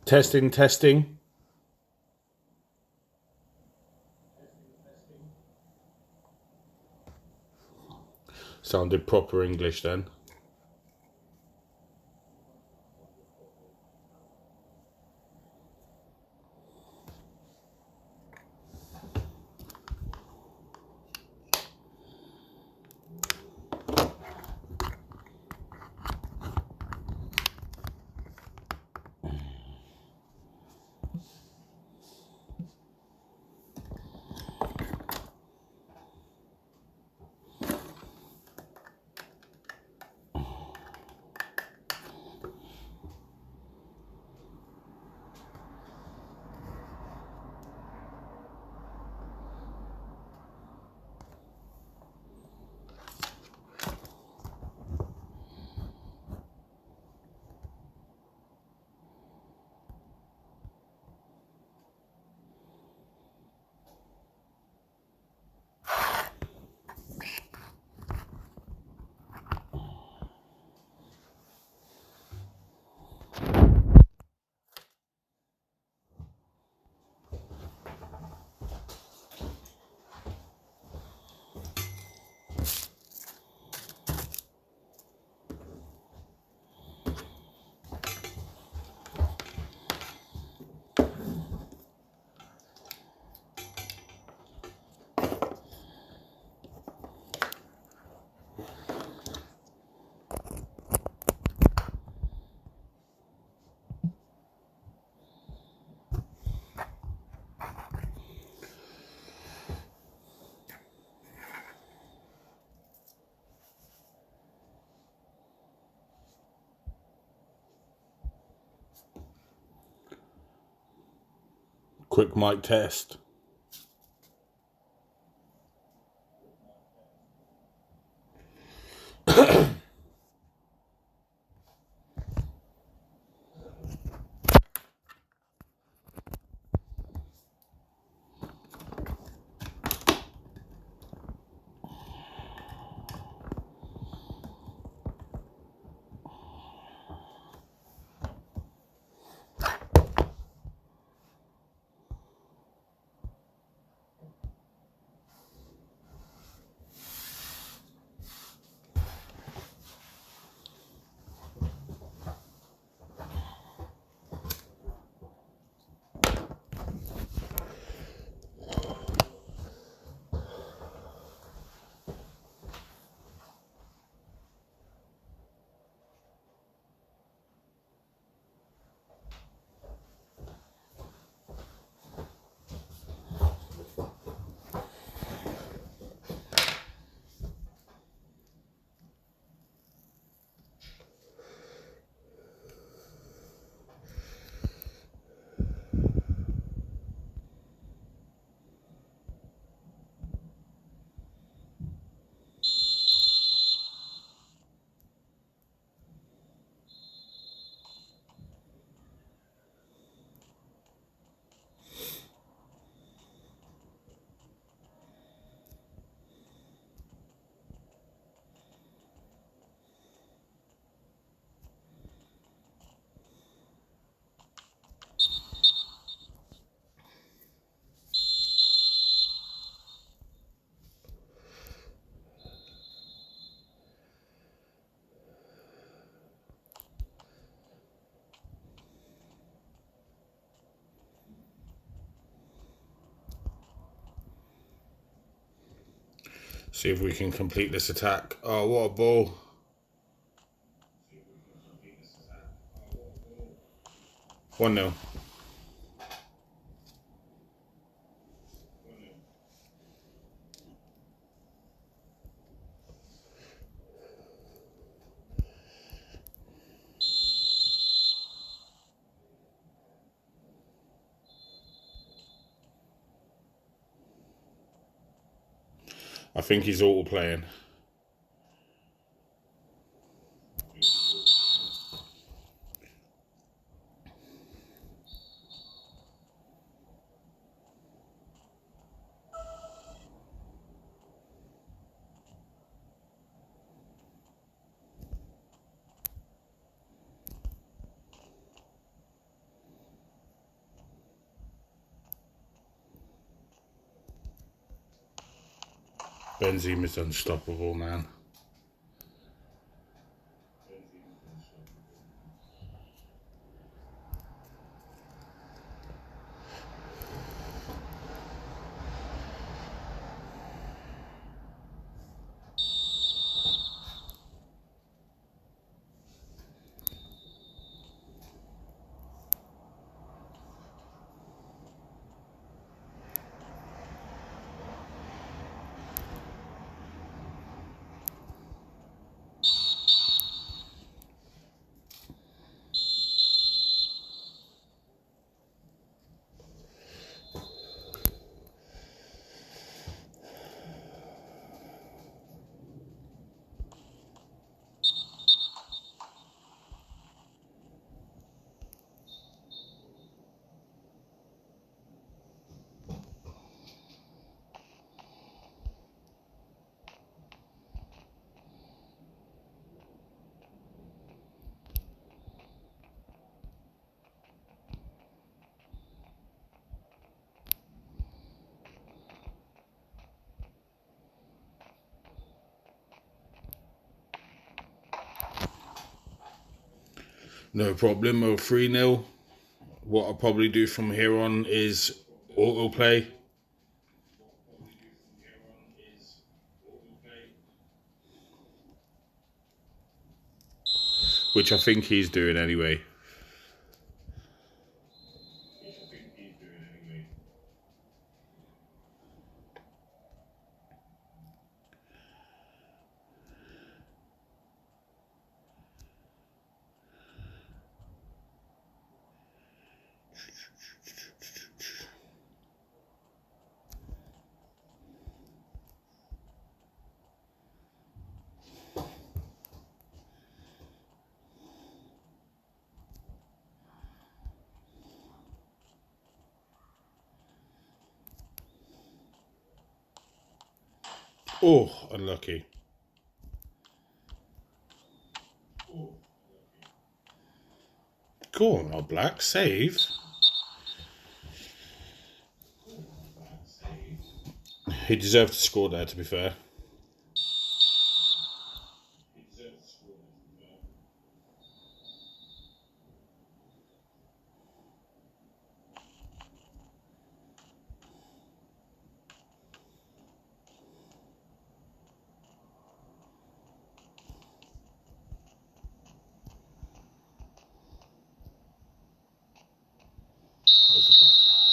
Testing, testing. Sounded proper English then. Quick mic test. See if we can complete this attack. Oh, what a ball. 1-0. I think he's auto playing. Benzema's unstoppable, man. No problem. 3-0. What I'll probably do from here on is autoplay. Which I think he's doing anyway. Oh, unlucky. Go on, All Black. Save. He deserved to score there, to be fair. That was a bad pass.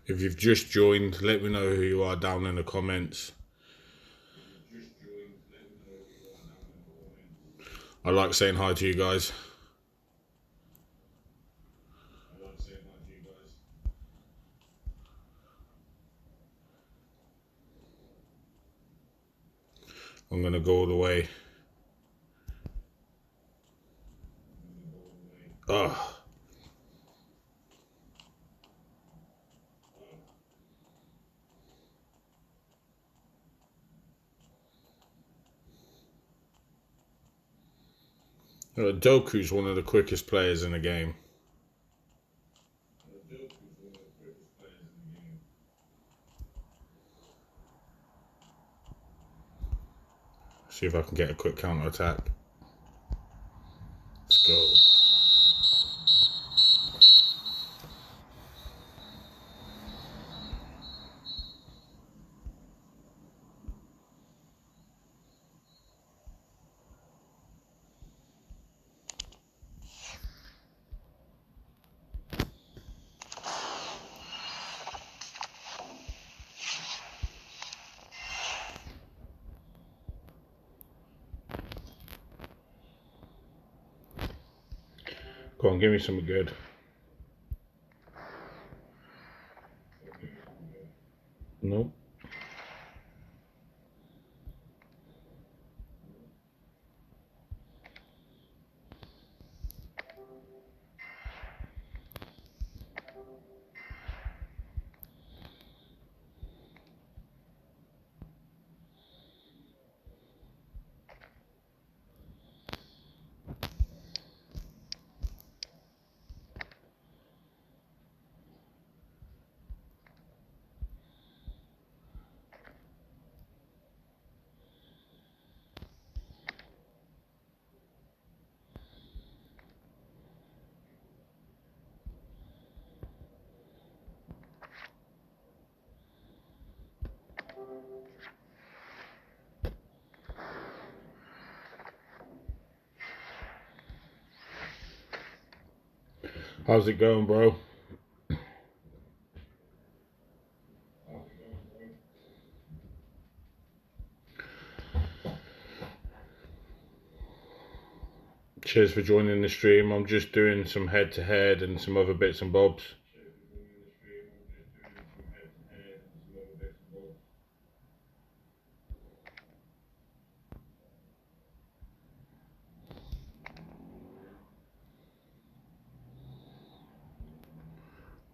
If you've just joined, let me know who you are down in the comments. I like saying hi to you guys. I'm going to go all the way. Oh. Doku's one of the quickest players in the game. See if I can get a quick counter attack. Let's go. Go on, give me something good. Nope. How's it going, bro? Cheers for joining the stream. I'm just doing some head-to-head and some other bits and bobs.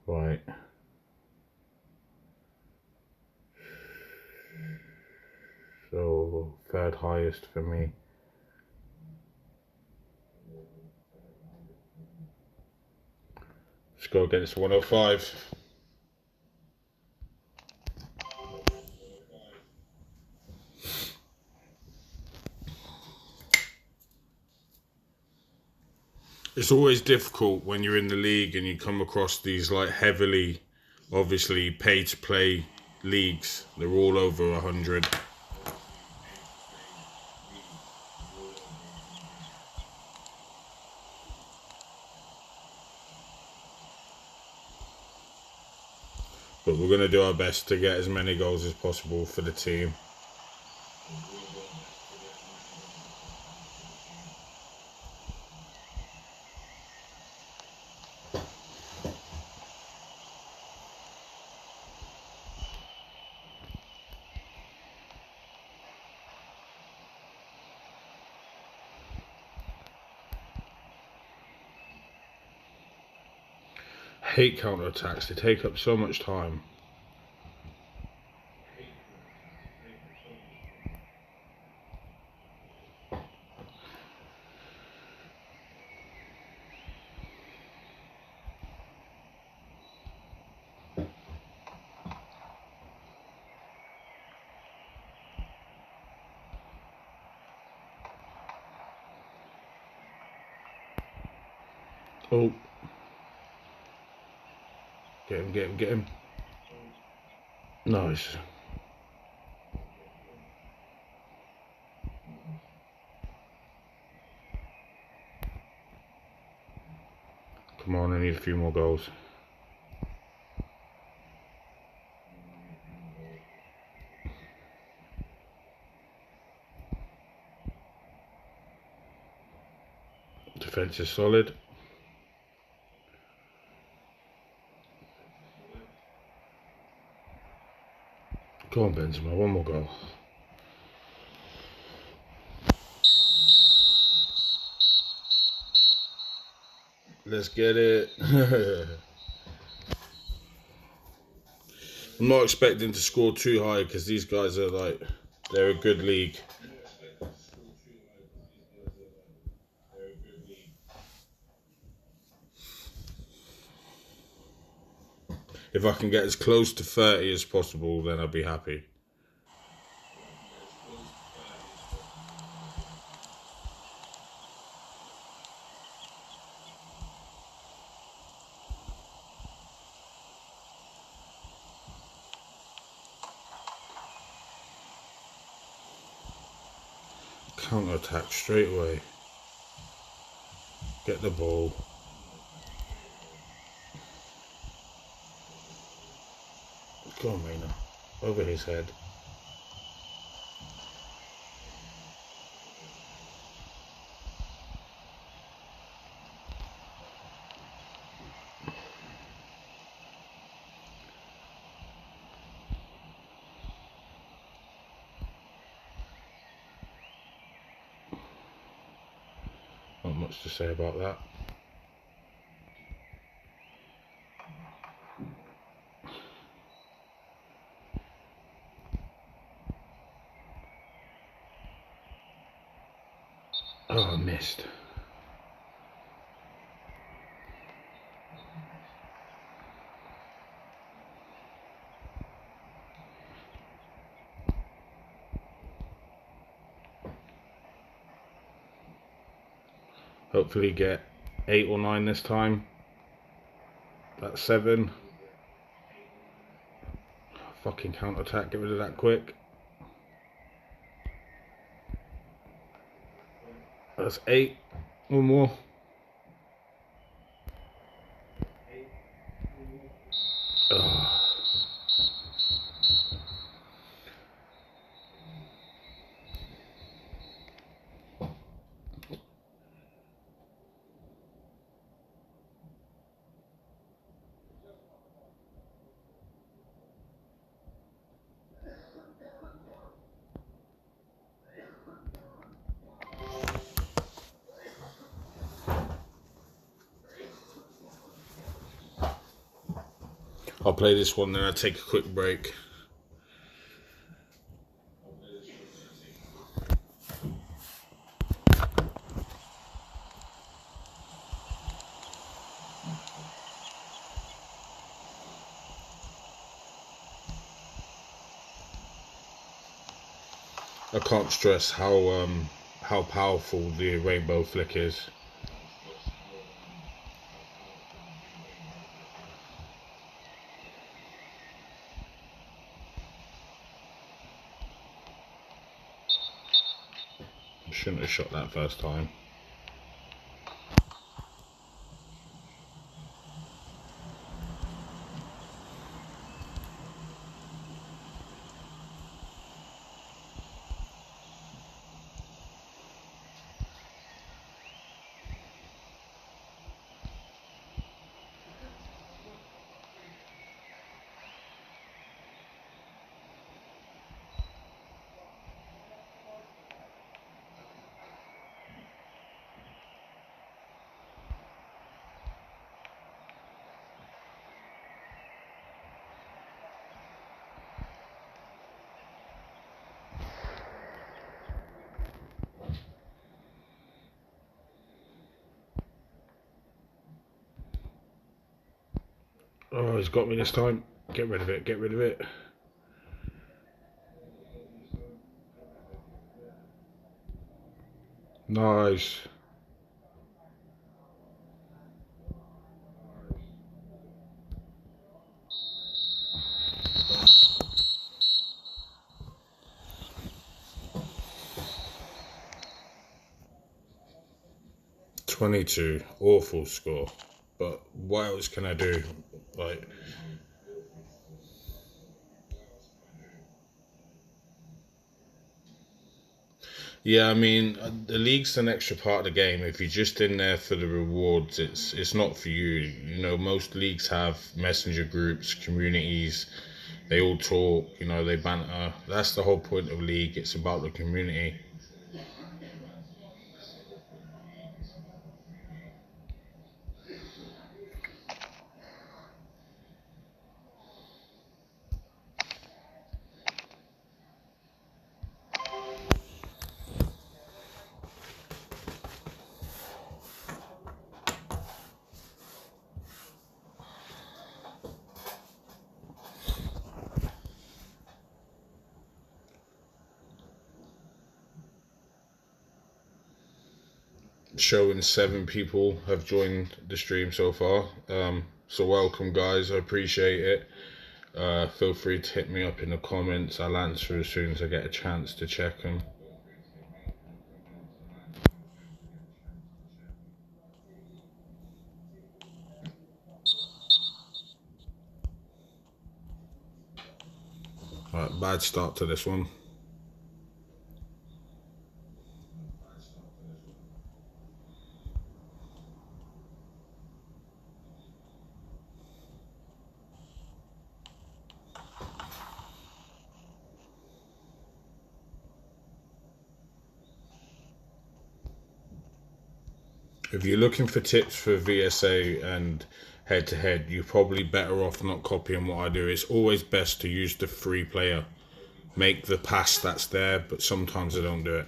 Right. So, third highest for me. Let's go against 105. It's always difficult when you're in the league and you come across these like heavily, obviously pay-to-play leagues. They're all over 100. But we're going to do our best to get as many goals as possible for the team. Hate counter-attacks. They take up so much time. Oh. Get him, get him, get him. Nice. Come on, I need a few more goals. Defense is solid. Go on, Benzema, one more goal. Let's get it. I'm not expecting to score too high because these guys are like, they're a good league. If I can get as close to 30 as possible, then I'll be happy. Counter attack straight away. Get the ball. Go on, Reina. Over his head. Not much to say about that. Oh, I missed. Hopefully get 8 or 9 this time. That's 7. Fucking counter attack, get rid of that quick. That's 8. One more. Oh. I'll play this one, then I'll take a quick break. I can't stress how powerful the rainbow flick is. I shouldn't have shot that first time. Oh, he's got me this time. Get rid of it, get rid of it. Nice. .22, awful score. But what else can I do? Like, Yeah, I mean, the league's an extra part of the game. If you're just in there for the rewards, it's not for you. You know, most leagues have messenger groups, communities. They all talk. You know, they banter. That's the whole point of league. It's about the community. Showing 7 people have joined the stream so far. So welcome, guys. I appreciate it. Feel free to hit me up in the comments. I'll answer as soon as I get a chance to check them. Right, bad start to this one. If you're looking for tips for VSA and head to head, you're probably better off not copying what I do. It's always best to use the free player. Make the pass that's there, but sometimes I don't do it.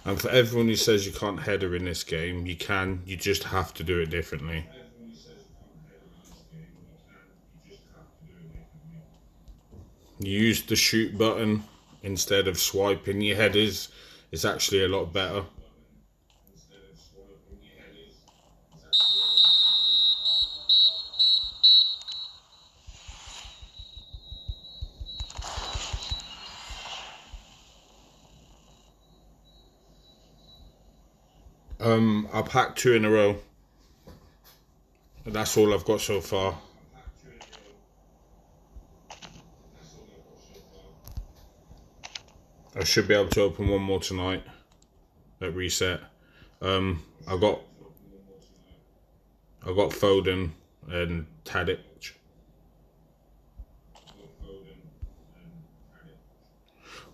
And for everyone who says you can't header in this game, you can. You just have to do it differently. You use the shoot button instead of swiping your headers. It's actually a lot better. I packed 2 in a row. That's all I've got so far. I should be able to open one more tonight at reset. I got Foden and Tadic.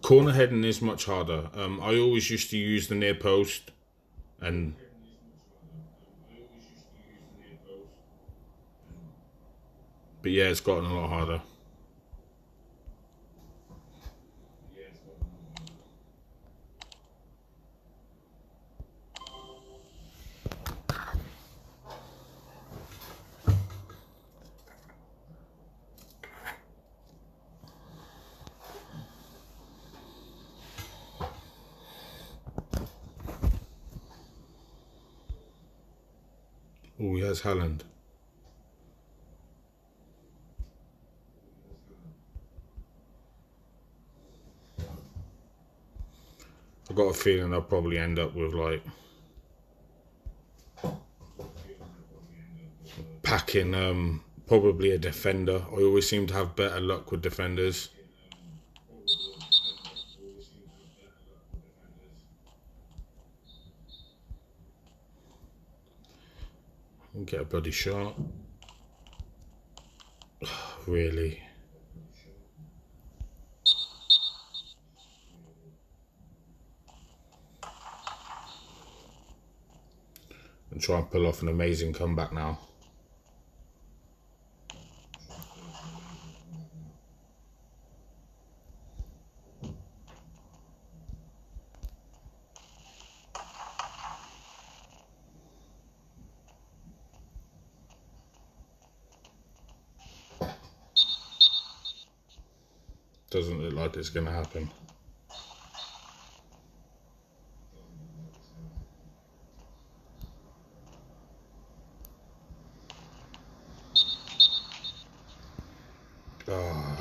Corner heading is much harder. I always used to use the near post, and but yeah, it's gotten a lot harder. Oh, he has Haaland. I got a feeling I'll probably end up with like packing probably a defender. I always seem to have better luck with defenders. And get a bloody shot. Really? And try and pull off an amazing comeback now. Doesn't look like it's going to happen. Oh.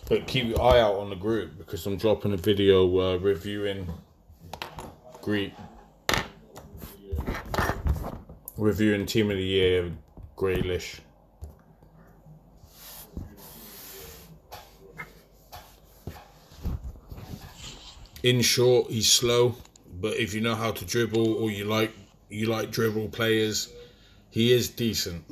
But keep your eye out on the group because I'm dropping a video reviewing Team of the Year, Grealish. In short, he's slow, but if you know how to dribble or you like dribble players, he is decent.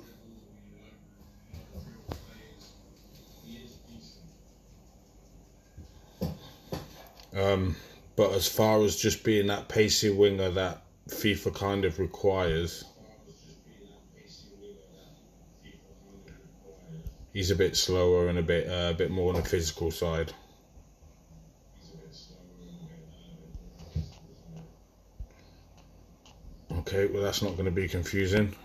But as far as just being that pacey winger that FIFA kind of requires, he's a bit slower and a bit more on the physical side. Okay, well that's not going to be confusing.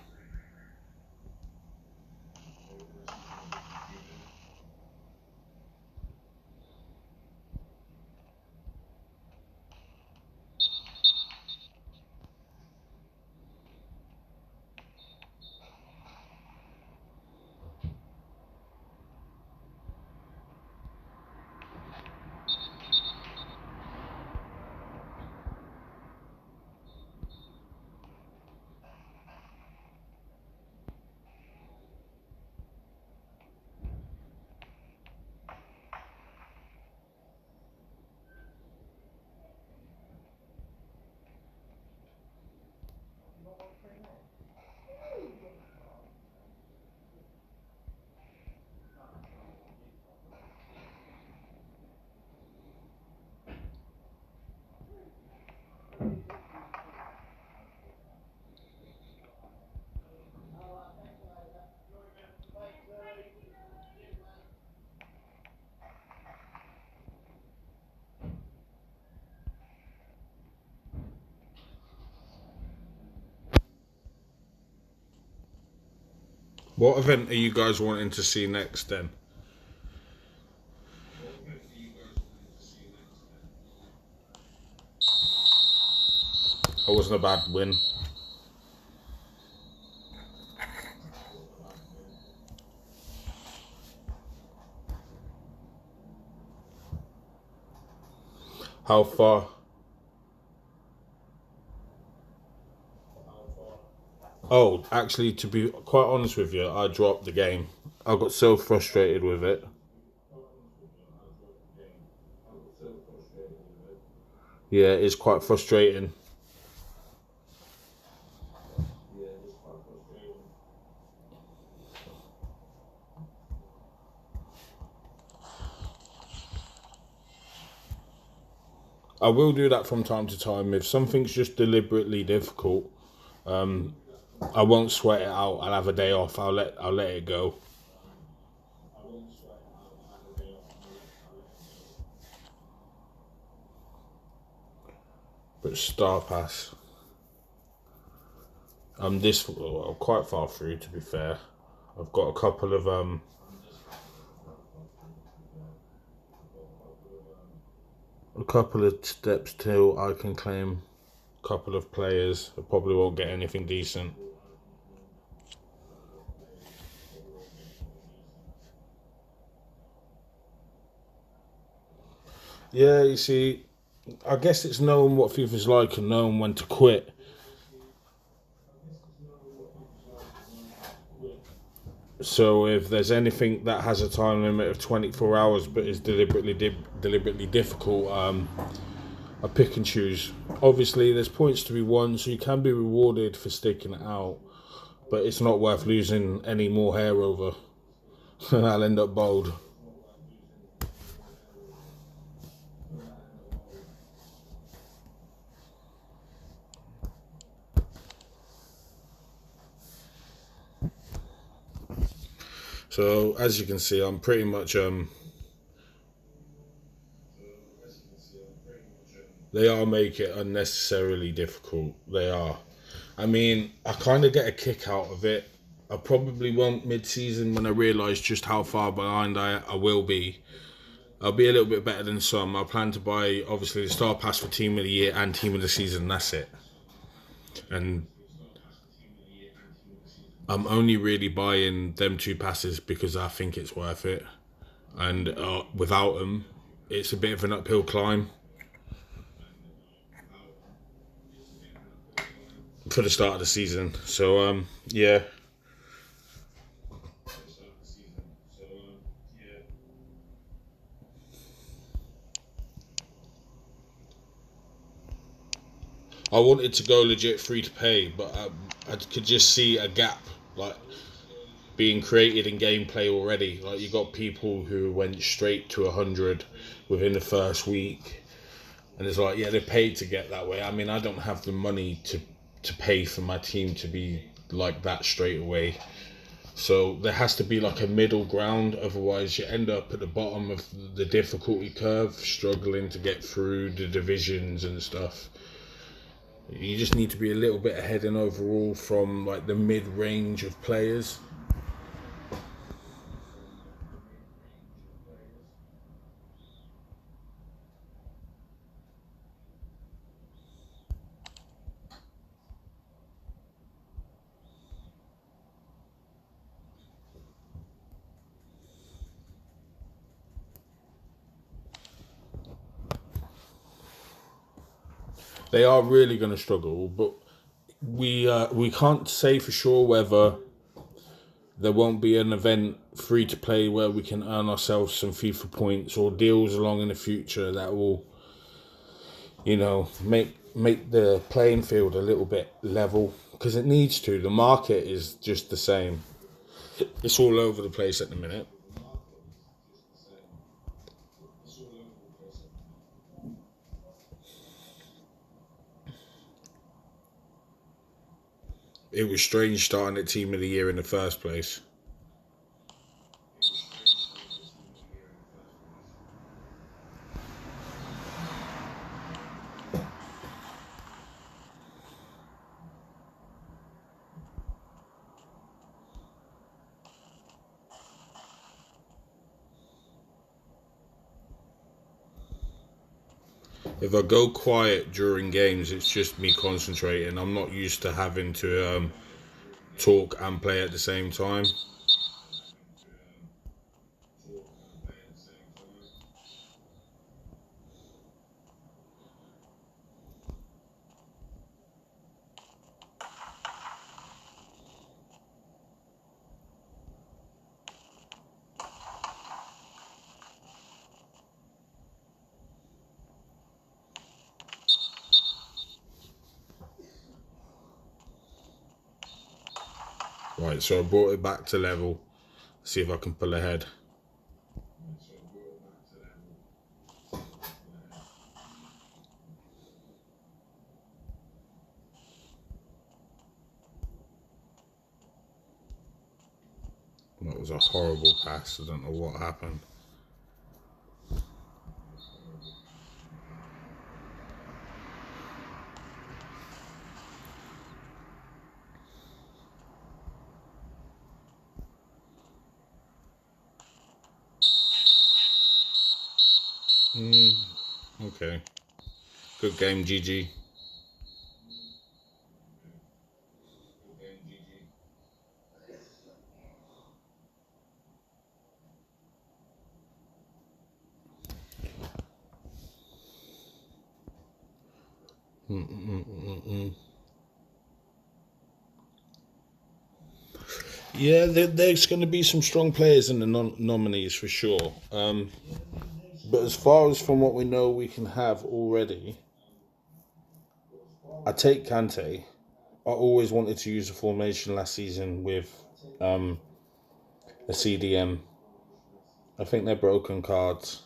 What event are you guys wanting to see next then? It wasn't a bad win. How far? Oh, actually, to be quite honest with you, I dropped the game. I got so frustrated with it. Yeah, it's quite frustrating. I will do that from time to time. If something's just deliberately difficult, I won't sweat it out. I'll have a day off. I'll let it go. But Star Pass, I'm quite far through to be fair. I've got a couple of steps till I can claim a couple of players. I probably won't get anything decent. Yeah, you see, I guess it's knowing what FIFA's like and knowing when to quit. So if there's anything that has a time limit of 24 hours but is deliberately difficult, I pick and choose. Obviously, there's points to be won, so you can be rewarded for sticking it out, but it's not worth losing any more hair over. And I'll end up bald. So as you can see, I'm pretty much they are making it unnecessarily difficult. They are. I mean, I kind of get a kick out of it. I probably won't mid-season when I realise just how far behind I will be. I'll be a little bit better than some. I plan to buy, obviously, the Star Pass for Team of the Year and Team of the Season. That's it. And I'm only really buying them two passes because I think it's worth it. And without them, it's a bit of an uphill climb for the start of the season. So, yeah. I wanted to go legit free to pay, but I could just see a gap like being created in gameplay already. Like you got people who went straight to 100 within the first week, and it's like, yeah, they're paid to get that way. I mean, I don't have the money to pay for my team to be like that straight away. So there has to be like a middle ground, otherwise you end up at the bottom of the difficulty curve, struggling to get through the divisions and stuff. You just need to be a little bit ahead in overall from like the mid-range of players. They are really going to struggle, but we can't say for sure whether there won't be an event free to play where we can earn ourselves some FIFA points or deals along in the future that will, make the playing field a little bit level, because it needs to. The market is just the same. It's all over the place at the minute. It was strange starting at Team of the Year in the first place. If I go quiet during games, it's just me concentrating. I'm not used to having to talk and play at the same time. Right, so I brought it back to level. See if I can pull ahead. That was a horrible pass. I don't know what happened. Okay. Good game, GG. Yeah, there's going to be some strong players in the nominees for sure. But as far as from what we know we can have already, I take Kante. I always wanted to use a formation last season with a CDM. I think they're broken cards.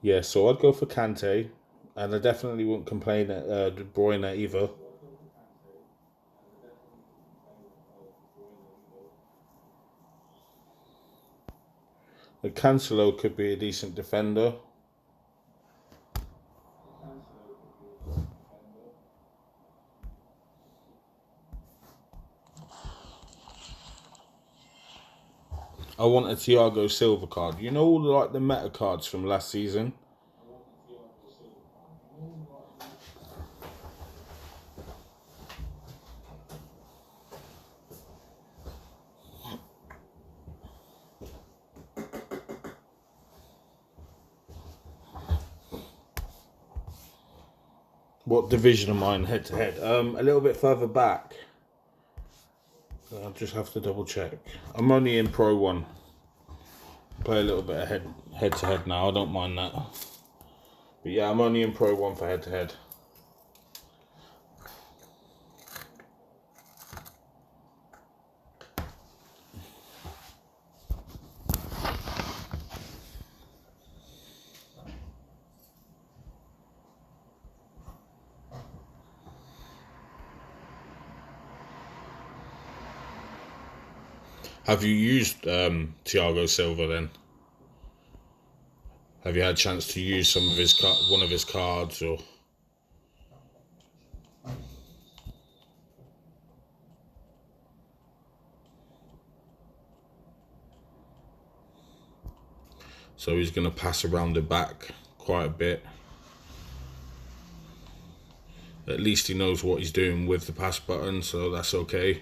Yeah, so I'd go for Kante, and I definitely wouldn't complain at De Bruyne either. The Cancelo could be a decent defender. I want a Thiago Silva card. You know all like the meta cards from last season? What division am I in head to head? A little bit further back. I'll just have to double check. I'm only in Pro 1. Play a little bit of head to head now. I don't mind that. But yeah, I'm only in Pro 1 for head to head. Have you used Thiago Silva then? Have you had a chance to use some of his one of his cards or? So he's going to pass around the back quite a bit. At least he knows what he's doing with the pass button, so that's okay.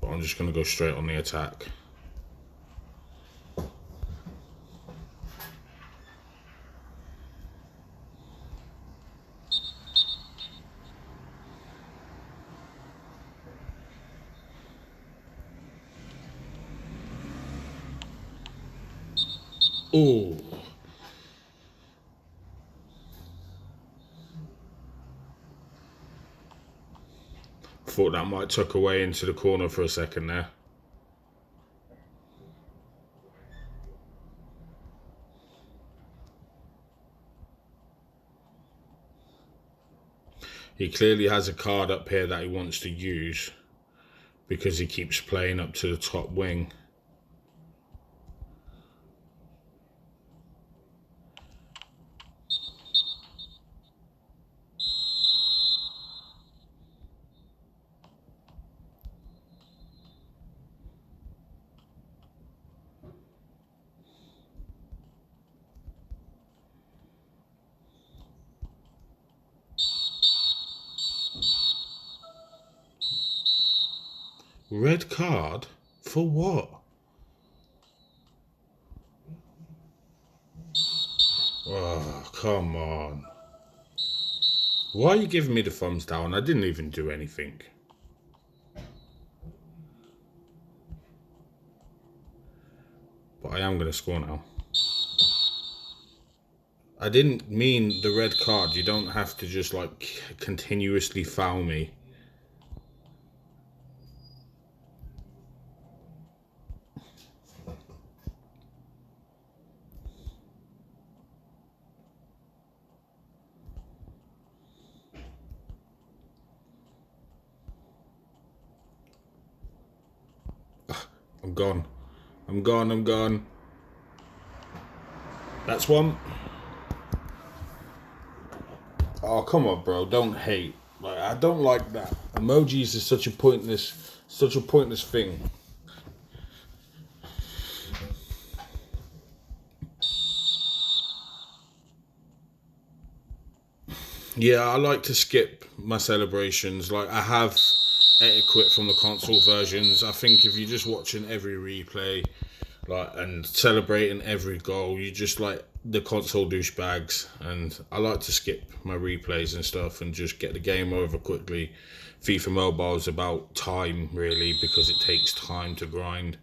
But I'm just going to go straight on the attack. Oh. Thought that might tuck away into the corner for a second there. He clearly has a card up here that he wants to use because he keeps playing up to the top wing. Red card? For what? Oh, come on. Why are you giving me the thumbs down? I didn't even do anything. But I am going to score now. I didn't mean the red card. You don't have to just like continuously foul me. I'm gone. I'm gone. I'm gone. That's one. Oh, come on, bro. Don't hate. Like, I don't like that. Emojis is such a pointless thing. Yeah, I like to skip my celebrations. Like, I have etiquette from the console versions. I think if you're just watching every replay, like, and celebrating every goal, you just like the console douchebags. And I like to skip my replays and stuff and just get the game over quickly. FIFA Mobile is about time, really, because it takes time to grind.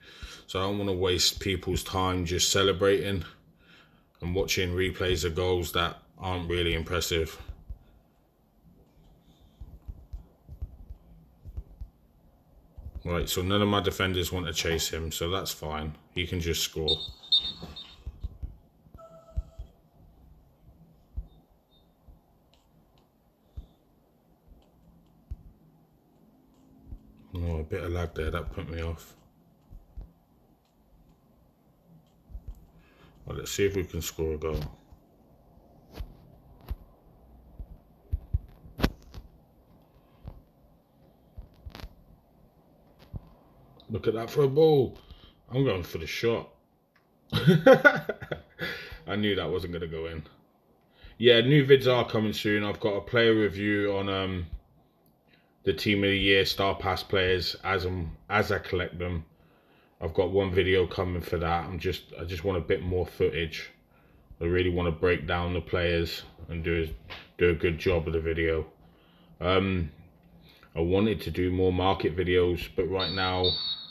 So I don't want to waste people's time just celebrating and watching replays of goals that aren't really impressive. Right, so none of my defenders want to chase him, so that's fine. He can just score. No, a bit of lag there, that put me off. Well, let's see if we can score a goal. Look at that for a ball. I'm going for the shot. I knew that wasn't going to go in. Yeah, new vids are coming soon. I've got a player review on the team of the year star pass players as I collect them. I've got one video coming for that. I just want a bit more footage. I really want to break down the players and do a good job of the video. I wanted to do more market videos, but right now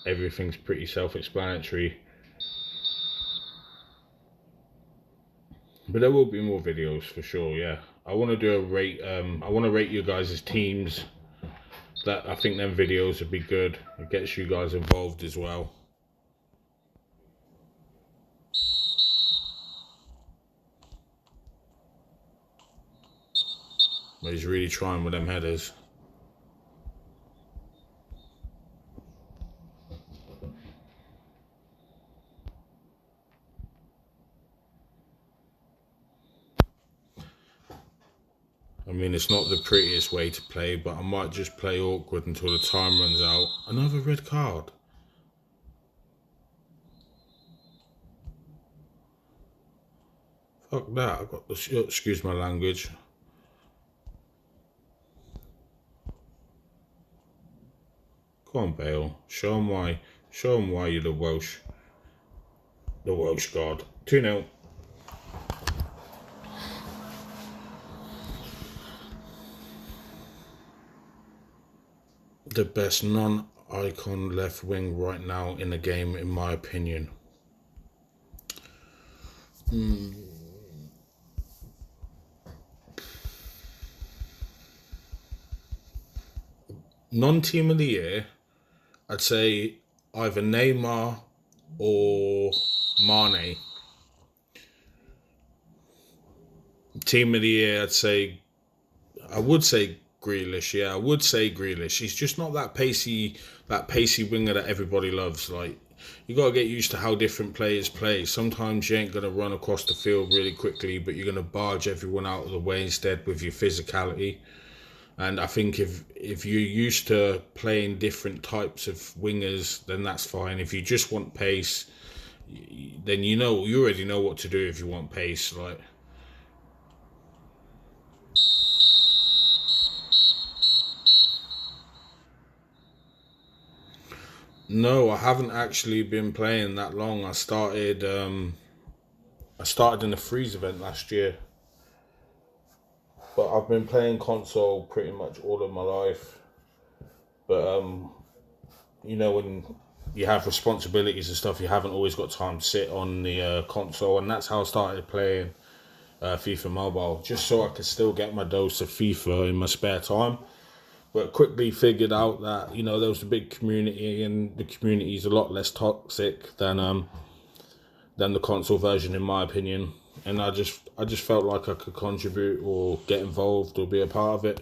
everything's pretty self-explanatory. But there will be more videos for sure. Yeah, I want to do a rate. I want to rate you guys' teams. That I think them videos would be good. It gets you guys involved as well. But he's really trying with them headers. I mean, it's not the prettiest way to play, but I might just play awkward until the time runs out. Another red card. Fuck that. I got the excuse my language. Go on, Bale. Show him why. Show him why you're the Welsh god. 2-0. The best non-icon left wing right now in the game, in my opinion. Non-team of the year, I'd say either Neymar or Mane. Team of the year, I would say Grealish. Yeah, I would say Grealish. He's just not that pacey winger that everybody loves. Like, you got to get used to how different players play. Sometimes you ain't going to run across the field really quickly, but you're going to barge everyone out of the way instead with your physicality. And I think if you're used to playing different types of wingers, then that's fine. If you just want pace, then you already know what to do if you want pace. Like, no, I haven't actually been playing that long. I started in the Freeze event last year, but I've been playing console pretty much all of my life. But when you have responsibilities and stuff, you haven't always got time to sit on the console, and that's how I started playing FIFA Mobile, just so I could still get my dose of FIFA in my spare time. But quickly figured out that there was a big community, and the community is a lot less toxic than the console version, in my opinion. And I just felt like I could contribute or get involved or be a part of it.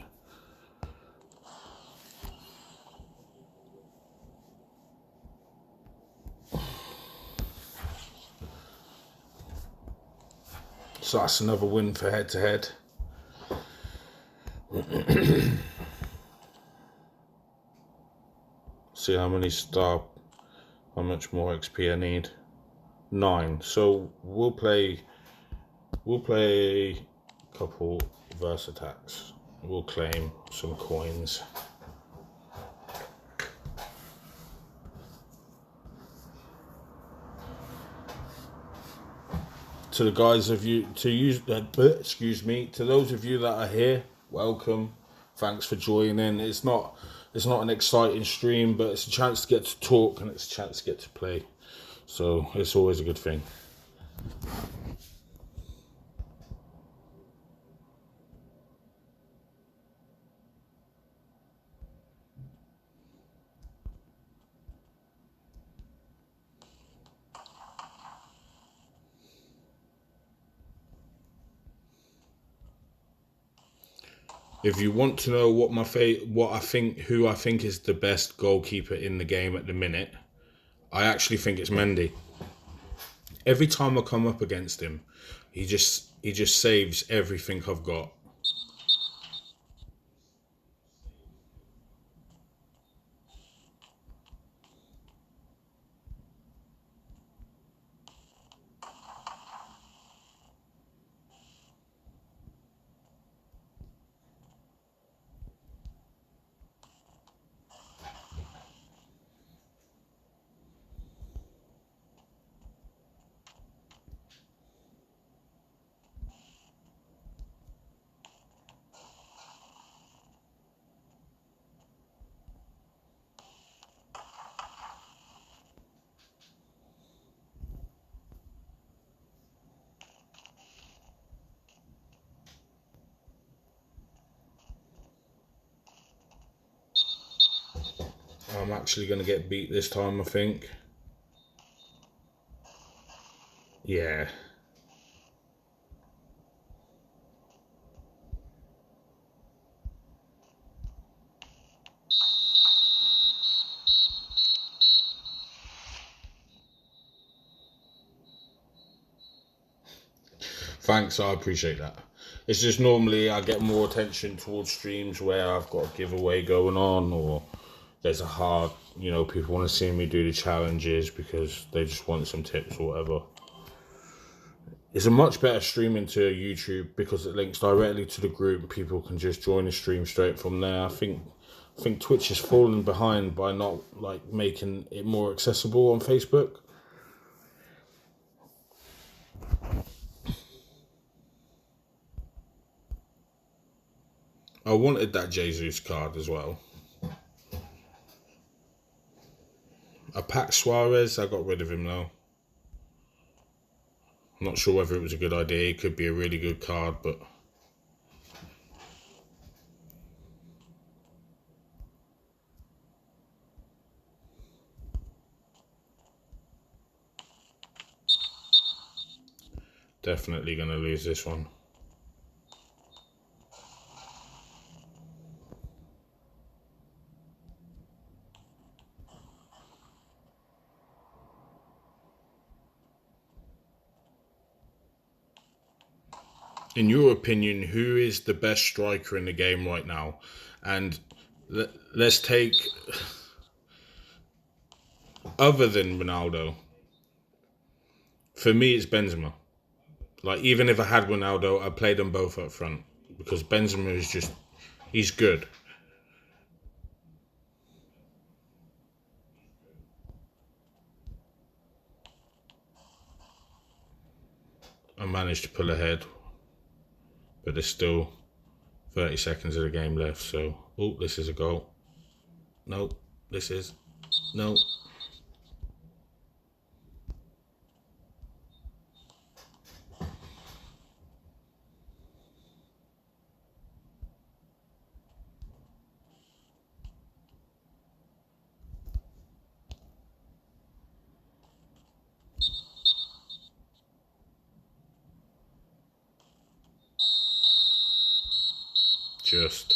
So that's another win for head to head. See how much more XP I need. 9. So we'll play a couple verse attacks. We'll claim some coins. To the guys of you to those of you that are here, welcome. Thanks for joining. It's not an exciting stream, but it's a chance to get to talk and it's a chance to get to play. So it's always a good thing. If you want to know what who I think is the best goalkeeper in the game at the minute, I actually think it's Mendy. Every time I come up against him, he just saves everything I've got. I'm actually going to get beat this time, I think. Yeah. Thanks, I appreciate that. It's just normally I get more attention towards streams where I've got a giveaway going on, or there's a hard, people want to see me do the challenges because they just want some tips or whatever. It's a much better streaming to YouTube because it links directly to the group. People can just join the stream straight from there. I think Twitch is falling behind by not making it more accessible on Facebook. I wanted that Jesus card as well. I packed Suarez. I got rid of him now. I'm not sure whether it was a good idea. It could be a really good card, but definitely going to lose this one. In your opinion, who is the best striker in the game right now? And let's take, other than Ronaldo, for me it's Benzema. Even if I had Ronaldo, I'd play them both up front because Benzema is just, he's good. I managed to pull ahead, but there's still 30 seconds of the game left. So, this is a goal. No, this is. No. Just.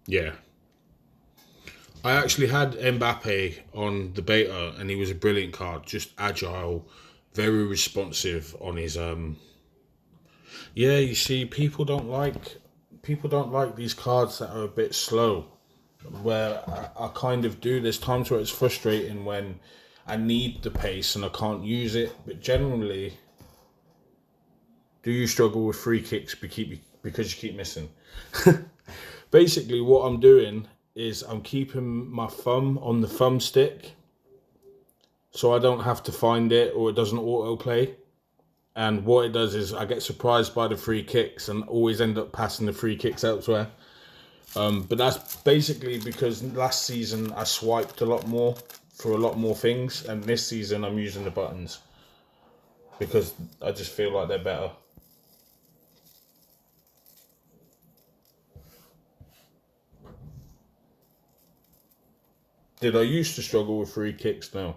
Yeah. I actually had Mbappe on the beta and he was a brilliant card. Just agile, very responsive on his Yeah, you see, people don't like these cards that are a bit slow. Where I kind of do. There's times where it's frustrating when I need the pace and I can't use it. But generally, do you struggle with free kicks because you keep missing? Basically, what I'm doing is I'm keeping my thumb on the thumbstick so I don't have to find it or it doesn't autoplay. And what it does is I get surprised by the free kicks and always end up passing the free kicks elsewhere. But that's basically because last season I swiped a lot more for a lot more things, and this season I'm using the buttons because I just feel like they're better. Did I used to struggle with free kicks? No.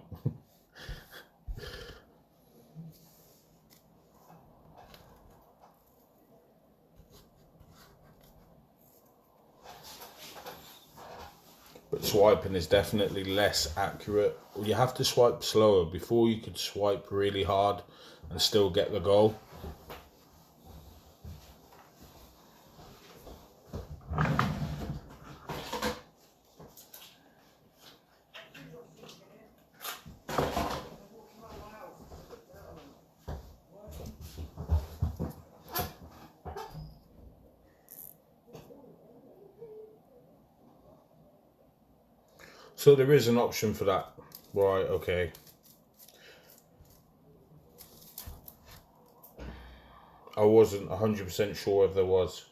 But swiping is definitely less accurate. You have to swipe slower. Before you could swipe really hard and still get the goal. So there is an option for that. Right, okay. I wasn't 100% sure if there was.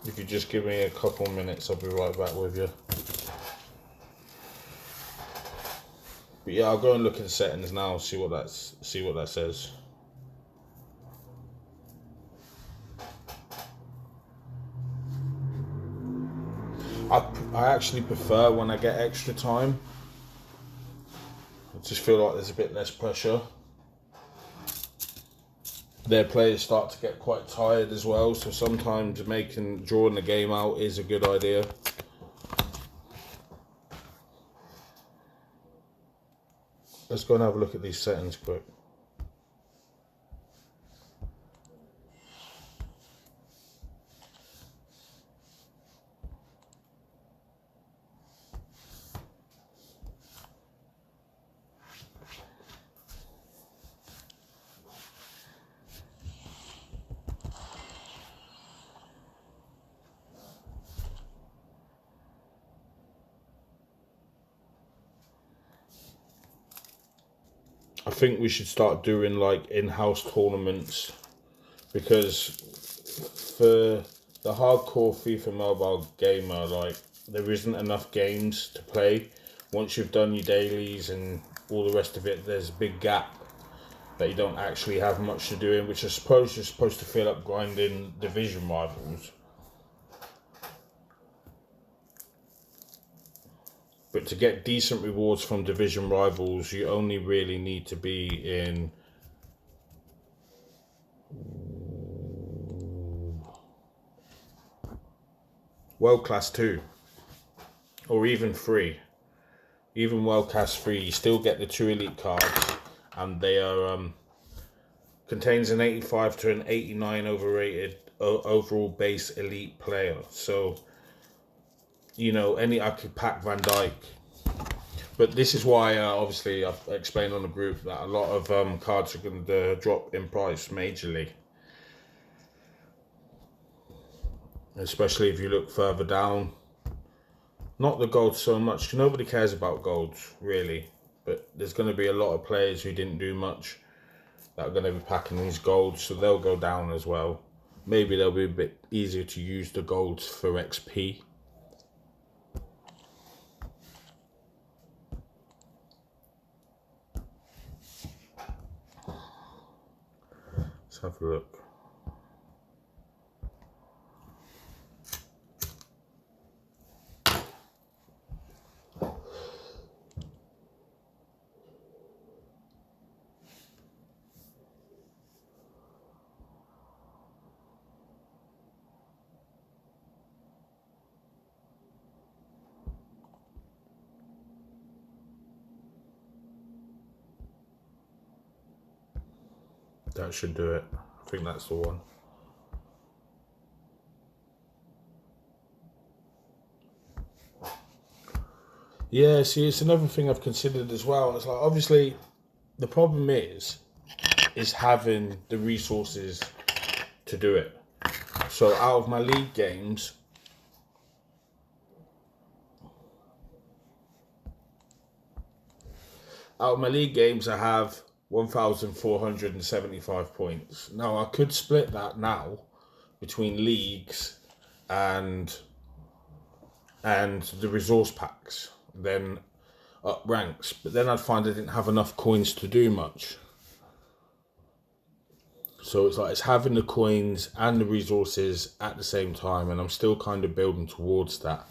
If you just give me a couple minutes, I'll be right back with you. But yeah, I'll go and look at the settings now, see what that says. I actually prefer when I get extra time. I just feel like there's a bit less pressure. Their players start to get quite tired as well, so sometimes drawing the game out is a good idea. Let's go and have a look at these settings quick. I think we should start doing like in-house tournaments, because for the hardcore FIFA Mobile gamer, like, there isn't enough games to play. Once you've done your dailies and all the rest of it, there's a big gap that you don't actually have much to do in, which I suppose you're supposed to fill up grinding division rivals. But to get decent rewards from division rivals, you only really need to be in World Class 2 or even 3. Even World Class 3, you still get the 2 elite cards, and they are contains an 85 to an 89 overrated overall base elite player. So, you know, I could pack Van Dijk. But this is why, obviously, I've explained on the group that a lot of cards are going to drop in price majorly. Especially if you look further down. Not the gold so much. Nobody cares about golds, really. But there's going to be a lot of players who didn't do much that are going to be packing these golds, so they'll go down as well. Maybe they'll be a bit easier to use the golds for XP. Let's have a look. That should do it. I think that's the one. Yeah, see, it's another thing I've considered as well. It's like, obviously, the problem is having the resources to do it. So out of my league games, I have 1,475 points. Now, I could split that now between leagues and the resource packs, then up ranks. But then I'd find I didn't have enough coins to do much. So it's like it's having the coins and the resources at the same time, and I'm still kind of building towards that.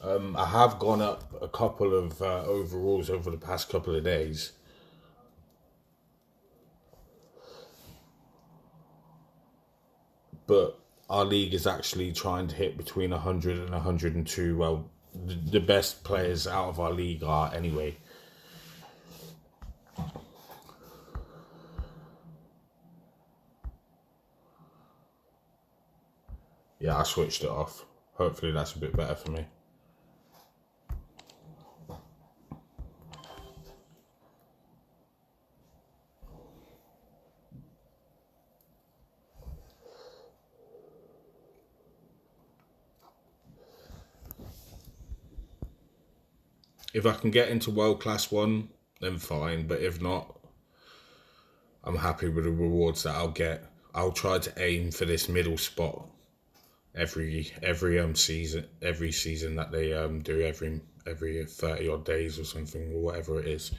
I have gone up a couple of overalls over the past couple of days, but our league is actually trying to hit between 100 and 102. Well, the best players out of our league are anyway. Yeah, I switched it off. Hopefully that's a bit better for me. If I can get into World Class 1, then fine. But if not, I'm happy with the rewards that I'll get. I'll try to aim for this middle spot every season that they do every 30 odd days or something, or whatever it is.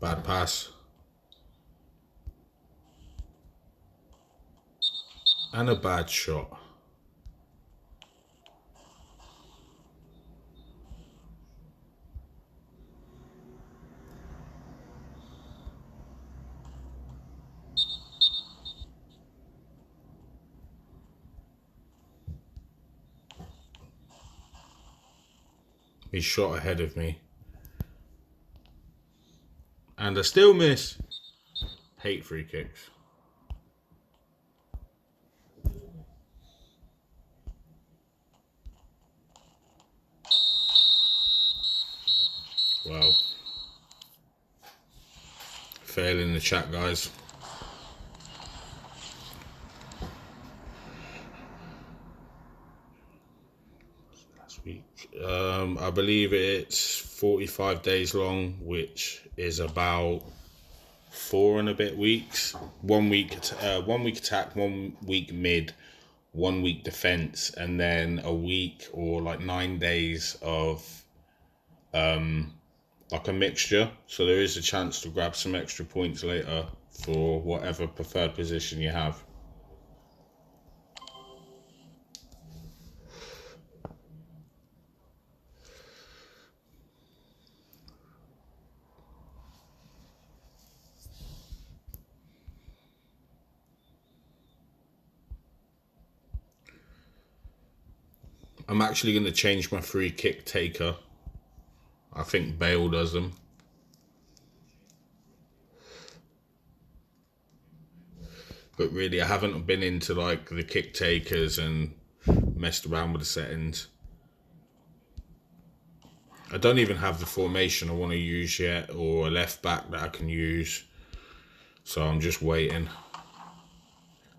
Bad pass. And a bad shot. He shot ahead of me. And I still miss. Hate free kicks. Wow. Fail in the chat, guys. Last week. I believe it's 45 days long, which is about 4 and a bit weeks. 1 week, 1 week attack, 1 week mid, 1 week defense, and then a week or like 9 days of like a mixture. So there is a chance to grab some extra points later for whatever preferred position you have. I'm actually going to change my free kick taker. I think Bale does them. But really, I haven't been into like the kick takers and messed around with the settings. I don't even have the formation I want to use yet, or a left back that I can use. So I'm just waiting.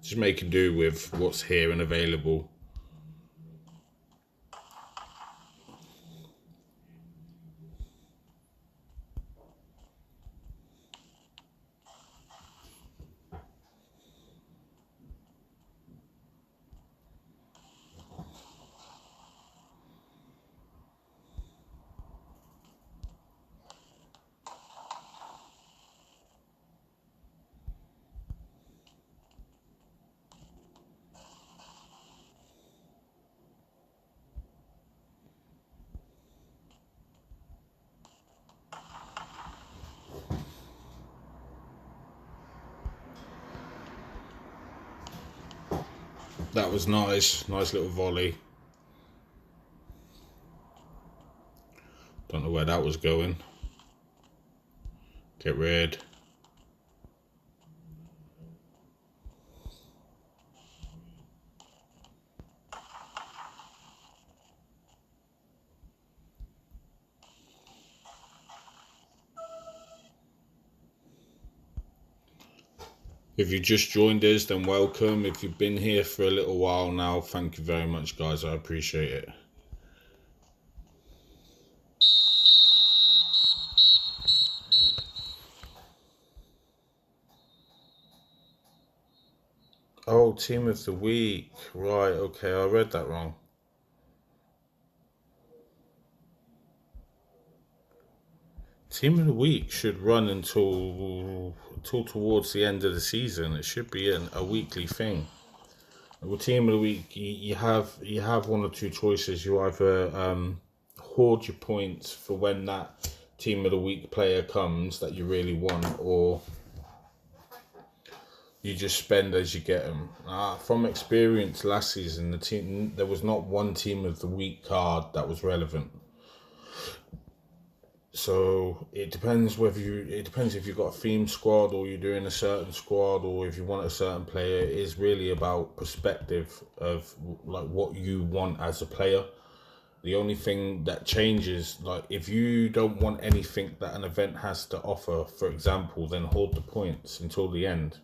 Just making do with what's here and available. That was nice. Nice little volley. Don't know where that was going. Get rid. If you just joined us, then welcome. If you've been here for a little while now, thank you very much, guys. I appreciate it. Oh, team of the week. Right, okay, I read that wrong. Team of the week should run until towards the end of the season. It should be a weekly thing. With team of the week, you have one or two choices. You either hoard your points for when that team of the week player comes that you really want, or you just spend as you get them. From experience, last season there was not one team of the week card that was relevant. So it depends if you've got a theme squad or you're doing a certain squad, or if you want a certain player. It is really about perspective of like what you want as a player. The only thing that changes, like if you don't want anything that an event has to offer, for example, then hold the points until the end.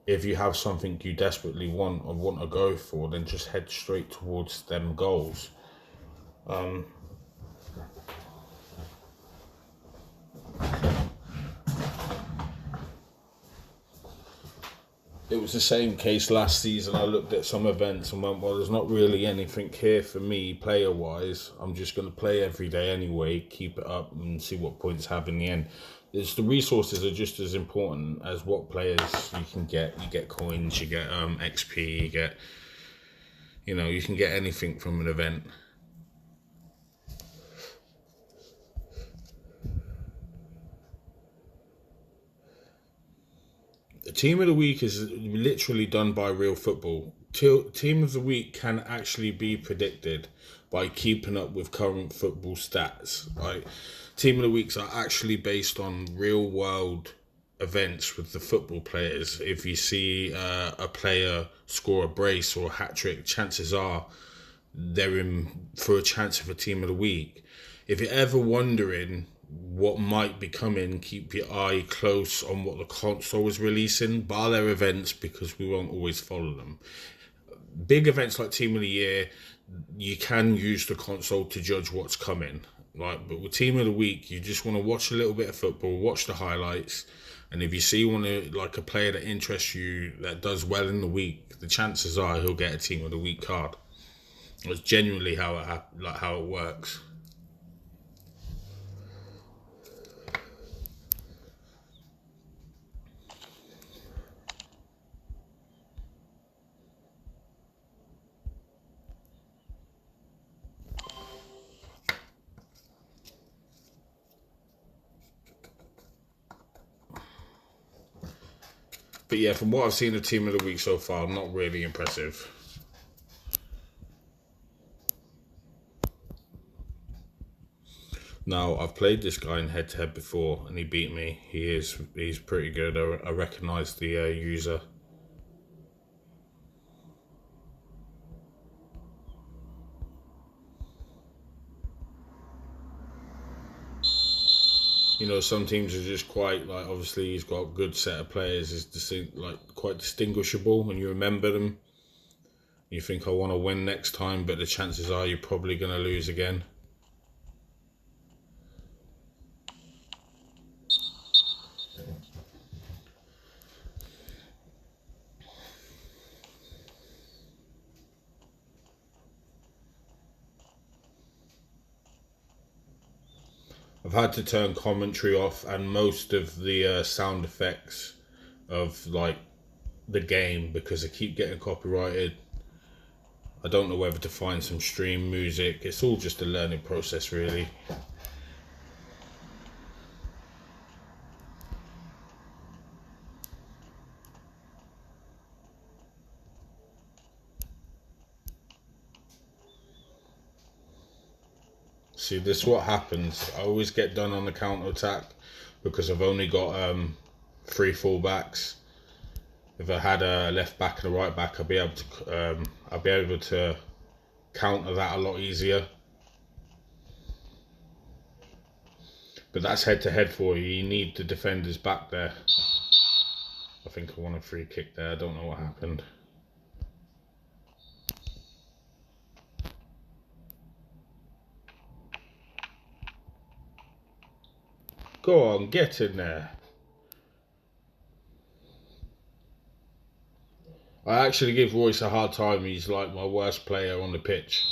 If you have something you desperately want or want to go for, then just head straight towards them goals. It was the same case last season. I looked at some events and went, well, there's not really anything here for me player-wise. I'm just going to play every day anyway, keep it up and see what points have in the end. The resources are just as important as what players you can get. You get coins, you get XP, you can get anything from an event. The team of the week is literally done by real football. Team of the week can actually be predicted by keeping up with current football stats. Right? Team of the weeks are actually based on real world events with the football players. If you see a player score a brace or a hat trick, chances are they're in for a chance of a team of the week. If you're ever wondering what might be coming, keep your eye close on what the console is releasing, bar their events, because we won't always follow them. Big events like Team of the Year, you can use the console to judge what's coming. But with Team of the Week, you just want to watch a little bit of football, watch the highlights, and if you see a player that interests you that does well in the week, the chances are he'll get a Team of the Week card. That's genuinely how it works. But yeah, from what I've seen of Team of the Week so far, not really impressive. Now, I've played this guy in head-to-head before, and he beat me. He's pretty good. I recognise the user. Some teams are just quite, obviously he's got a good set of players, is quite distinguishable, and you remember them. You think, I want to win next time, but the chances are you're probably going to lose again. I've had to turn commentary off and most of the sound effects of the game because I keep getting copyrighted. I don't know whether to find some stream music. It's all just a learning process, really. See, this is what happens. I always get done on the counter attack because I've only got 3 fullbacks. If I had a left back and a right back, I'd be able to counter that a lot easier. But that's head to head for you. You need the defenders back there. I think I won a free kick there. I don't know what happened. Go on, get in there. I actually give Royce a hard time. He's like my worst player on the pitch.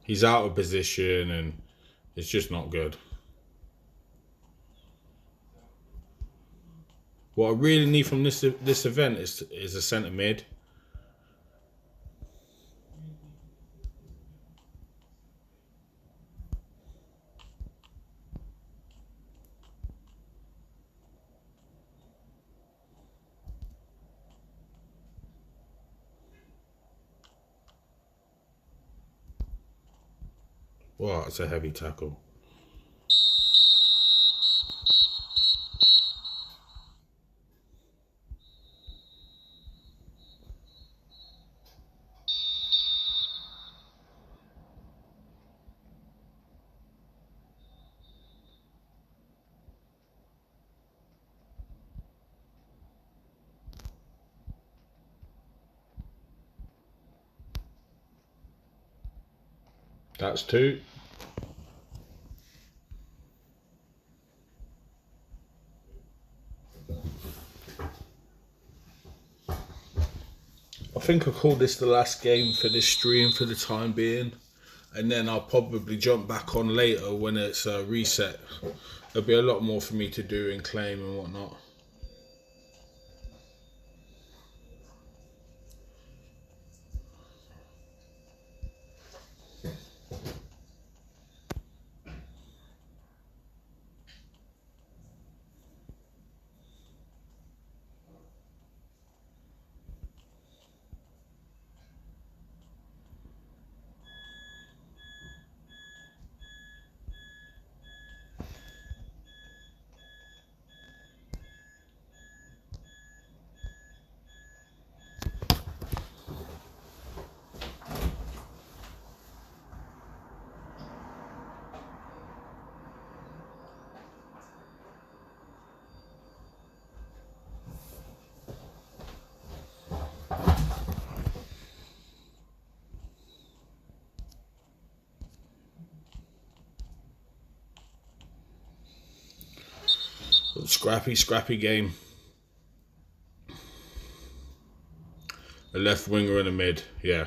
He's out of position and it's just not good. What I really need from this event is a centre mid. Wow, it's a heavy tackle. That's 2. I think I'll call this the last game for this stream for the time being. And then I'll probably jump back on later when it's reset. There'll be a lot more for me to do and claim and whatnot. Scrappy game. A left winger and a mid, yeah.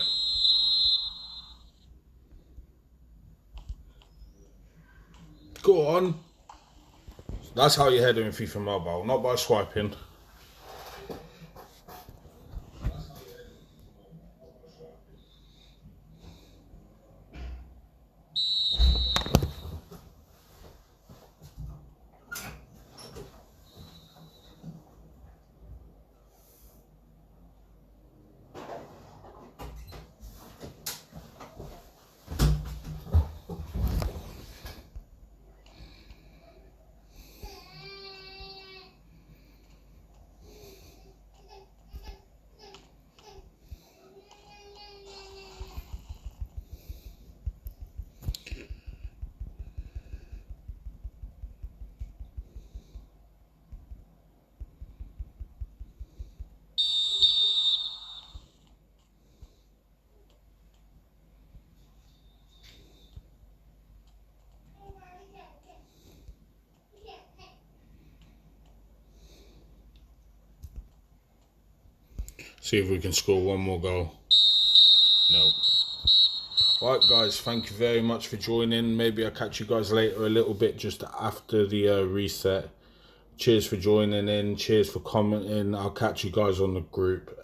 Go on. That's how you header in FIFA Mobile, not by swiping. See if we can score one more goal. No. Right, guys, thank you very much for joining. Maybe I'll catch you guys later a little bit just after the reset. Cheers for joining in. Cheers for commenting. I'll catch you guys on the group.